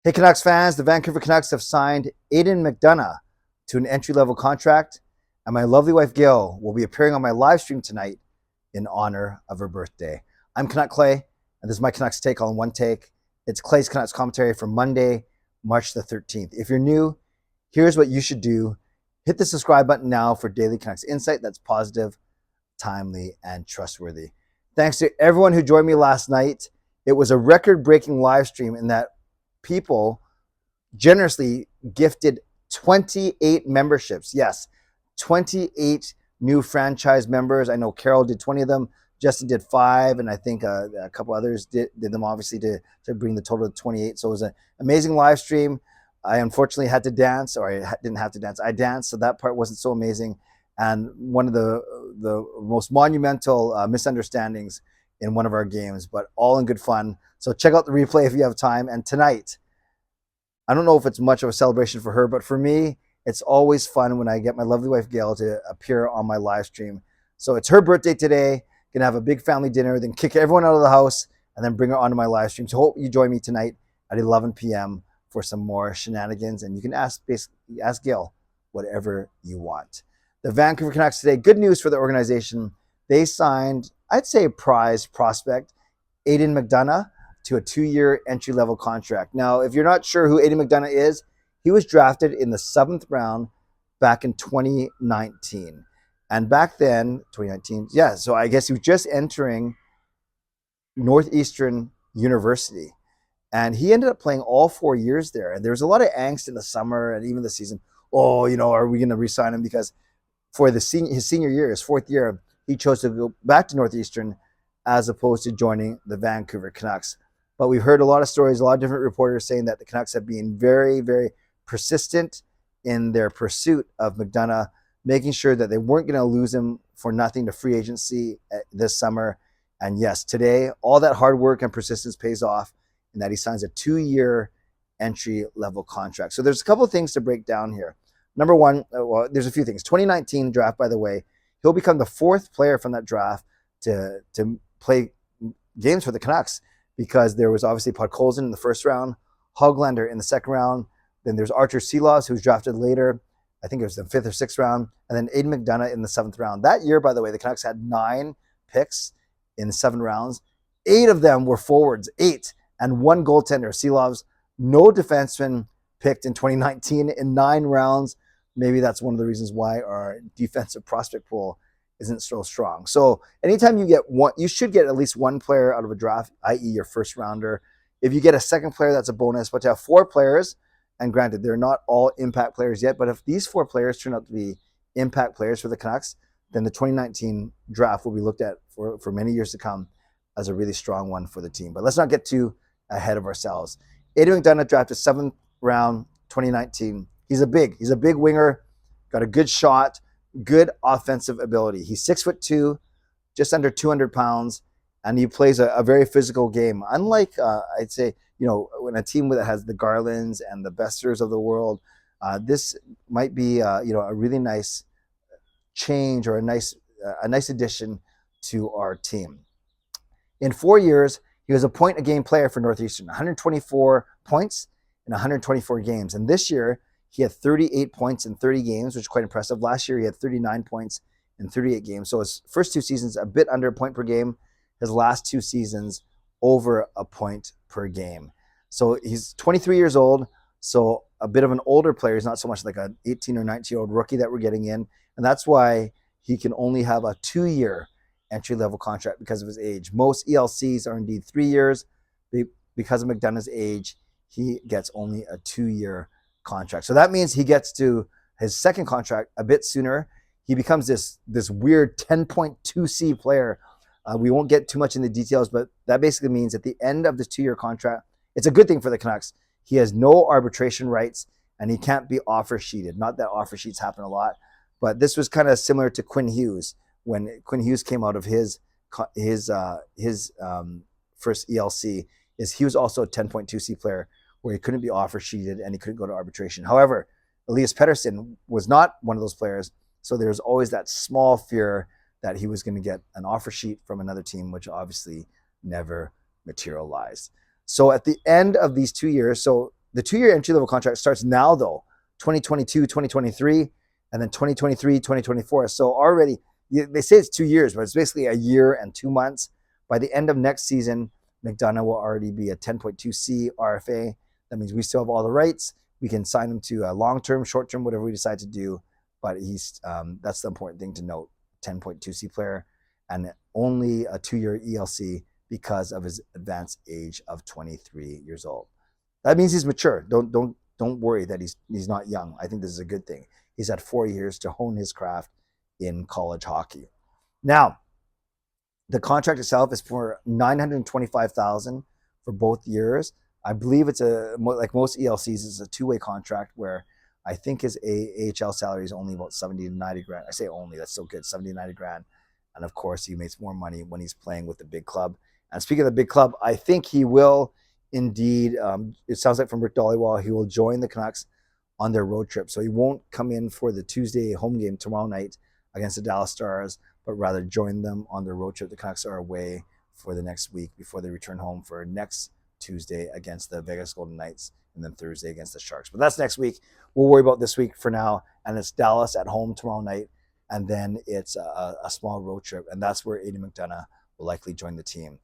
Hey Canucks fans, the Vancouver Canucks have signed Aidan McDonough to an entry-level contract, and my lovely wife Gail will be appearing on my live stream tonight in honor of her birthday. I'm Canuck Clay, and this is my Canucks take on one take. It's Clay's Canucks commentary for Monday, March the 13th. If you're new, here's what you should do. Hit the subscribe button now for daily Canucks insight that's positive, timely, and trustworthy. Thanks to everyone who joined me last night. It was a record-breaking live stream in that people generously gifted 28 memberships. Yes, 28 new franchise members. I know Carol did 20 of them. Justin did 5, and I think a couple others did them, obviously, to bring the total to 28. So it was an amazing live stream. I unfortunately had to dance, or I didn't have to dance. I danced, so that part wasn't so amazing. And one of the most monumental misunderstandings in one of our games, but all in good fun. So check out the replay if you have time. And tonight, I don't know if it's much of a celebration for her, but for me, it's always fun when I get my lovely wife Gail to appear on my live stream. So it's her birthday today. Gonna have a big family dinner, then kick everyone out of the house, and then bring her onto my live stream. So hope you join me tonight at 11 p.m. for some more shenanigans, and you can ask Gail whatever you want. The Vancouver Canucks today, good news for the organization. They signed, I'd say, a prize prospect, Aidan McDonough, to a 2-year entry-level contract. Now, if you're not sure who Aidan McDonough is, he was drafted in the 7th round back in 2019. And back then, 2019, yeah, so I guess he was just entering Northeastern University. And he ended up playing all 4 years there. And there was a lot of angst in the summer and even the season. Oh, are we going to re-sign him? Because for his senior year, his 4th year, he chose to go back to Northeastern as opposed to joining the Vancouver Canucks. But we've heard a lot of stories, a lot of different reporters saying that the Canucks have been very, very persistent in their pursuit of McDonough, making sure that they weren't going to lose him for nothing to free agency this summer. And yes, today, all that hard work and persistence pays off in that he signs a 2-year entry-level contract. So there's a couple of things to break down here. Number one, well, there's a few things. 2019 draft, by the way, he'll become the 4th player from that draft to play games for the Canucks, because there was obviously Podkolzin in the 1st round, Hoglander in the 2nd round, then there's Archer Silovs, who was drafted later. I think it was the 5th or 6th round, and then Aidan McDonough in the 7th round. That year, by the way, the Canucks had 9 picks in 7 rounds. 8 of them were forwards, 8, and 1 goaltender, Silovs. No defenseman picked in 2019 in 9 rounds. Maybe that's one of the reasons why our defensive prospect pool isn't so strong. So anytime you get one, you should get at least 1 player out of a draft, i.e. your 1st rounder. If you get a 2nd player, that's a bonus. But to have 4 players, and granted, they're not all impact players yet, but if these 4 players turn out to be impact players for the Canucks, then the 2019 draft will be looked at for many years to come as a really strong one for the team. But let's not get too ahead of ourselves. Aidan McDonough drafted 7th round 2019. He's a big winger, got a good shot, good offensive ability. He's 6'2", just under 200 pounds, and he plays a very physical game. Unlike, I'd say, when a team that has the Garlands and the Besters of the world, this might be, a really nice change, or a nice addition to our team. In 4 years, he was a point-a-game player for Northeastern, 124 points in 124 games. And this year, he had 38 points in 30 games, which is quite impressive. Last year, he had 39 points in 38 games. So his first 2 seasons, a bit under a point per game. His last 2 seasons, over a point per game. So he's 23 years old, so a bit of an older player. He's not so much like an 18 or 19-year-old rookie that we're getting in. And that's why he can only have a 2-year entry-level contract because of his age. Most ELCs are indeed 3 years. Because of McDonough's age, he gets only a 2-year contract. So that means he gets to his 2nd contract a bit sooner. He becomes this weird 10.2C player. We won't get too much in the details, but that basically means at the end of this 2-year contract, it's a good thing for the Canucks. He has no arbitration rights, and he can't be offer sheeted. Not that offer sheets happen a lot, but this was kind of similar to Quinn Hughes when Quinn Hughes came out of his first ELC. He was also a 10.2C player, where he couldn't be offer sheeted and he couldn't go to arbitration. However, Elias Pettersson was not one of those players, so there's always that small fear that he was going to get an offer sheet from another team, which obviously never materialized. So at the end of these 2 years, so the 2-year entry-level contract starts now, though, 2022, 2023, and then 2023, 2024. So already, they say it's 2 years, but it's basically a year and 2 months. By the end of next season, McDonough will already be a 10.2C RFA. That means we still have all the rights. We can sign him to a long-term, short-term, whatever we decide to do. But that's the important thing to note, 10.2C player, and only a 2-year ELC because of his advanced age of 23 years old. That means he's mature. Don't worry that he's not young. I think this is a good thing. He's had 4 years to hone his craft in college hockey. Now, the contract itself is for $925,000 for both years. I believe it's like most ELCs, it's a 2-way contract where I think his AHL salary is only about 70 to 90 grand. I say only, that's so good, 70 to 90 grand. And of course, he makes more money when he's playing with the big club. And speaking of the big club, I think he will indeed, it sounds like from Rick Dollywall, he will join the Canucks on their road trip. So he won't come in for the Tuesday home game tomorrow night against the Dallas Stars, but rather join them on their road trip. The Canucks are away for the next week before they return home for next Tuesday against the Vegas Golden Knights, and then Thursday against the Sharks. But that's next week. We'll worry about this week for now. And it's Dallas at home tomorrow night, and then it's a small road trip, and that's where Aidan McDonough will likely join the team.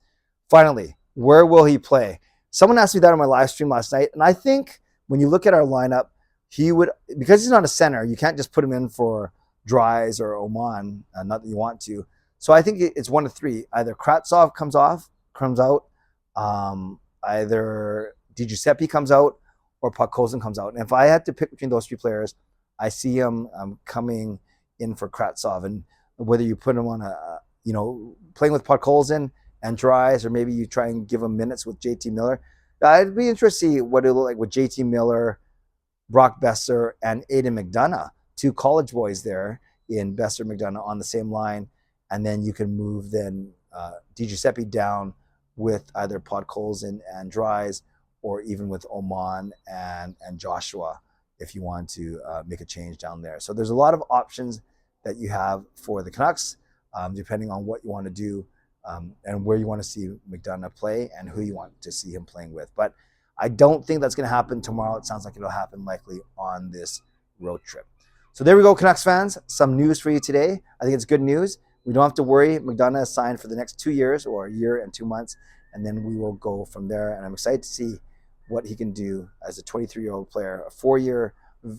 Finally, where will he play? Someone asked me that on my live stream last night, and I think when you look at our lineup, he would, because he's not a center, you can't just put him in for Dries or Oman, not that you want to. So I think it's one of three. Either Kravtsov comes out, either DiGiuseppe comes out, or Podkolzin comes out. And if I had to pick between those three players, I see him coming in for Kravtsov. And whether you put him on playing with Podkolzin and Dries, or maybe you try and give him minutes with JT Miller. I'd be interested to see what it look like with JT Miller, Brock Boeser, and Aidan McDonough, 2 college boys there in Boeser, McDonough on the same line. And then you can move DiGiuseppe down with either Podkolzin and Dries, or even with Oman and Joshua if you want to make a change down there. So there's a lot of options that you have for the Canucks, depending on what you want to do and where you want to see McDonough play and who you want to see him playing with. But I don't think that's going to happen tomorrow. It sounds like it'll happen likely on this road trip. So there we go, Canucks fans. Some news for you today. I think it's good news. We don't have to worry. McDonough is signed for the next 2 years, or a year and 2 months, and then we will go from there. And I'm excited to see what he can do as a 23-year-old player, a 4-year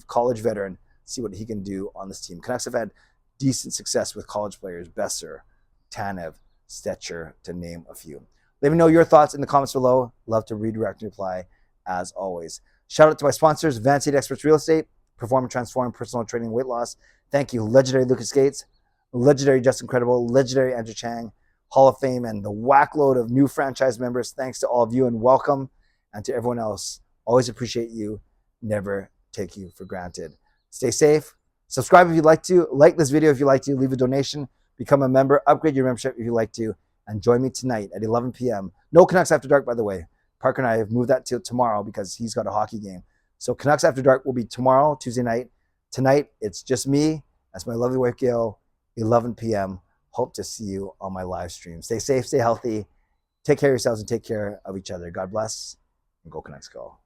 college veteran, see what he can do on this team. Canucks have had decent success with college players, Boeser, Tanev, Stetcher, to name a few. Let me know your thoughts in the comments below. Love to redirect and reply as always. Shout out to my sponsors, Vancity Experts Real Estate, Perform and Transform Personal Training Weight Loss. Thank you, legendary Lucas Gates, legendary Justin Credible, legendary Andrew Chang, Hall of Fame, and the whackload of new franchise members. Thanks to all of you and welcome. And to everyone else, always appreciate you. Never take you for granted. Stay safe. Subscribe if you'd like to. Like this video if you'd like to. Leave a donation. Become a member. Upgrade your membership if you'd like to. And join me tonight at 11 p.m. No Canucks After Dark, by the way. Parker and I have moved that till tomorrow because he's got a hockey game. So Canucks After Dark will be tomorrow, Tuesday night. Tonight, it's just me. That's my lovely wife, Gail. 11 p.m. Hope to see you on my live stream. Stay safe, stay healthy. Take care of yourselves and take care of each other. God bless. And go Canucks go.